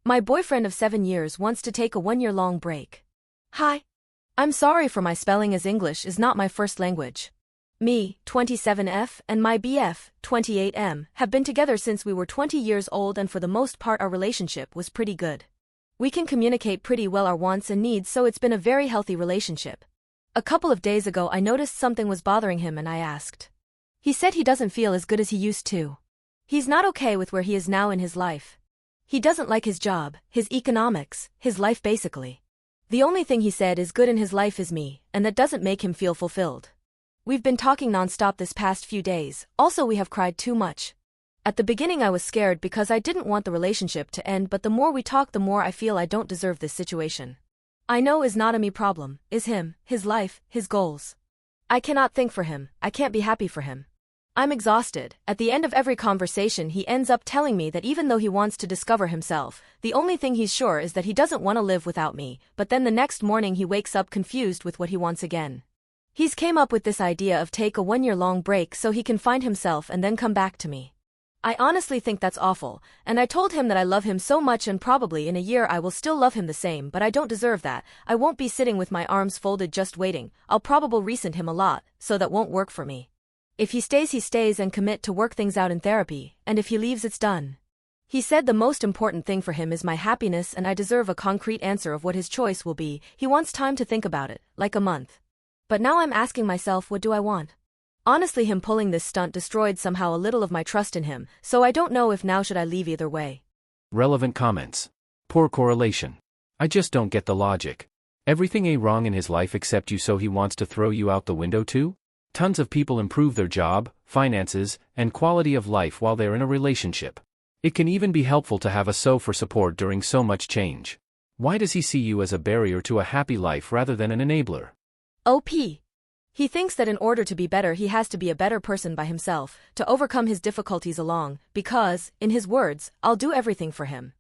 My boyfriend of 7 years wants to take a 1-year-long break. Hi. I'm sorry for my spelling as English is not my first language. Me, 27F, and my BF, 28M, have been together since we were 20 years old, and for the most part our relationship was pretty good. We can communicate pretty well our wants and needs, so it's been a very healthy relationship. A couple of days ago I noticed something was bothering him and I asked. He said he doesn't feel as good as he used to. He's not okay with where he is now in his life. He doesn't like his job, his economics, his life basically. The only thing he said is good in his life is me, and that doesn't make him feel fulfilled. We've been talking non-stop this past few days, also we have cried too much. At the beginning I was scared because I didn't want the relationship to end, but the more we talk the more I feel I don't deserve this situation. I know is not a me problem, is him, his life, his goals. I cannot think for him, I can't be happy for him. I'm exhausted. At the end of every conversation he ends up telling me that even though he wants to discover himself, the only thing he's sure is that he doesn't want to live without me, but then the next morning he wakes up confused with what he wants again. He's came up with this idea of take a 1-year-long break so he can find himself and then come back to me. I honestly think that's awful, and I told him that I love him so much and probably in a year I will still love him the same, but I don't deserve that. I won't be sitting with my arms folded just waiting. I'll probably resent him a lot, so that won't work for me. If he stays and commit to work things out in therapy, and if he leaves it's done. He said the most important thing for him is my happiness and I deserve a concrete answer of what his choice will be. He wants time to think about it, like a month. But now I'm asking myself, what do I want? Honestly, him pulling this stunt destroyed somehow a little of my trust in him, so I don't know if now should I leave either way. Relevant comments. Poor correlation. I just don't get the logic. Everything ain't wrong in his life except you, so he wants to throw you out the window too? Tons of people improve their job, finances, and quality of life while they're in a relationship. It can even be helpful to have a for support during so much change. Why does he see you as a barrier to a happy life rather than an enabler? OP. He thinks that in order to be better he has to be a better person by himself, to overcome his difficulties along, because, in his words, I'll do everything for him.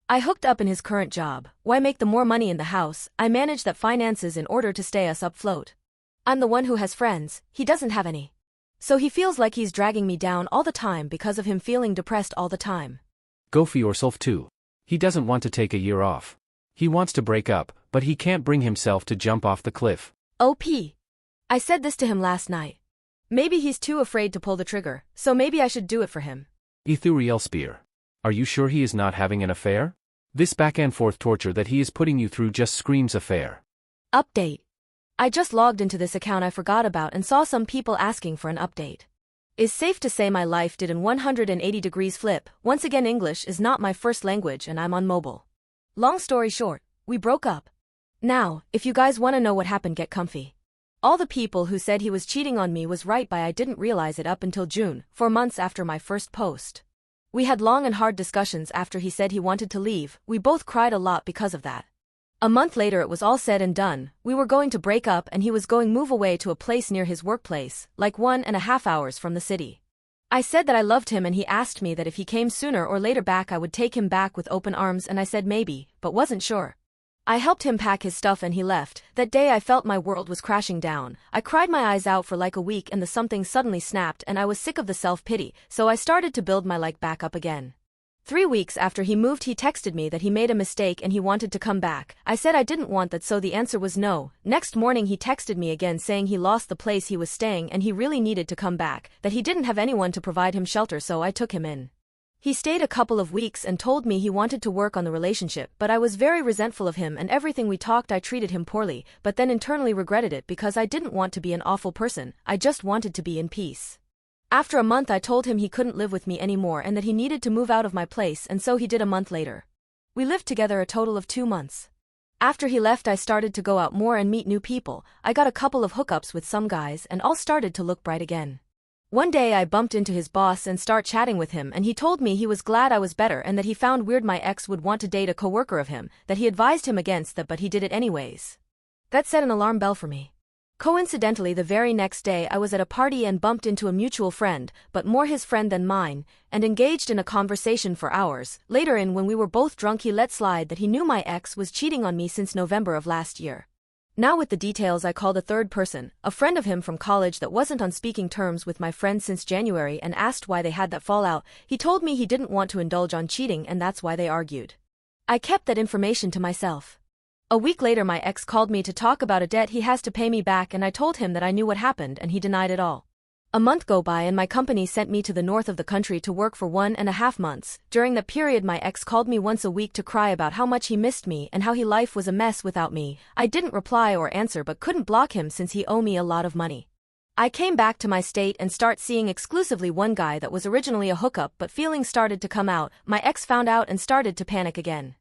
I hooked up in his current job. Why make the more money in the house? I manage that finances in order to stay us afloat. I'm the one who has friends, he doesn't have any. So he feels like he's dragging me down all the time because of him feeling depressed all the time. Go for yourself too. He doesn't want to take a year off. He wants to break up, but he can't bring himself to jump off the cliff. OP. I said this to him last night. Maybe he's too afraid to pull the trigger, so maybe I should do it for him. Ethuriel Spear. Are you sure he is not having an affair? This back and forth torture that he is putting you through just screams affair. Update. I just logged into this account I forgot about and saw some people asking for an update. Is safe to say my life did an 180 degrees flip. Once again, English is not my first language and I'm on mobile. Long story short, we broke up. Now, if you guys want to know what happened, get comfy. All the people who said he was cheating on me was right by I didn't realize it up until June, 4 months after my first post. We had long and hard discussions after he said he wanted to leave. We both cried a lot because of that. A month later it was all said and done. We were going to break up and he was going move away to a place near his workplace, like 1.5 hours from the city. I said that I loved him and he asked me that if he came sooner or later back I would take him back with open arms, and I said maybe, but wasn't sure. I helped him pack his stuff and he left. That day I felt my world was crashing down. I cried my eyes out for like a week and the something suddenly snapped and I was sick of the self-pity, so I started to build my back up again. 3 weeks after he moved he texted me that he made a mistake and he wanted to come back. I said I didn't want that, so the answer was no. Next morning he texted me again saying he lost the place he was staying and he really needed to come back, that he didn't have anyone to provide him shelter, so I took him in. He stayed a couple of weeks and told me he wanted to work on the relationship, but I was very resentful of him and everything we talked I treated him poorly, but then internally regretted it because I didn't want to be an awful person, I just wanted to be in peace. After a month I told him he couldn't live with me anymore and that he needed to move out of my place, and so he did a month later. We lived together a total of 2 months. After he left I started to go out more and meet new people. I got a couple of hookups with some guys and all started to look bright again. One day I bumped into his boss and start chatting with him and he told me he was glad I was better and that he found weird my ex would want to date a coworker of him, that he advised him against that but he did it anyways. That set an alarm bell for me. Coincidentally, the very next day I was at a party and bumped into a mutual friend, but more his friend than mine, and engaged in a conversation for hours. Later when we were both drunk he let slide that he knew my ex was cheating on me since November of last year. Now with the details I called a third person, a friend of him from college that wasn't on speaking terms with my friend since January, and asked why they had that fallout. He told me he didn't want to indulge on cheating and that's why they argued. I kept that information to myself. A week later my ex called me to talk about a debt he has to pay me back, and I told him that I knew what happened and he denied it all. A month go by and my company sent me to the north of the country to work for 1.5 months. During that period my ex called me once a week to cry about how much he missed me and how life was a mess without me. I didn't reply or answer but couldn't block him since he owed me a lot of money. I came back to my state and start seeing exclusively one guy that was originally a hookup, but feelings started to come out. My ex found out and started to panic again.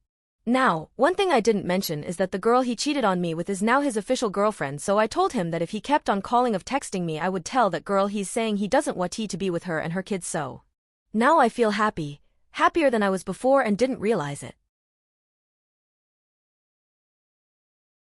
Now, one thing I didn't mention is that the girl he cheated on me with is now his official girlfriend, so I told him that if he kept on calling or texting me I would tell that girl he's saying he doesn't want to be with her and her kids, so. Now I feel happy, happier than I was before and didn't realize it.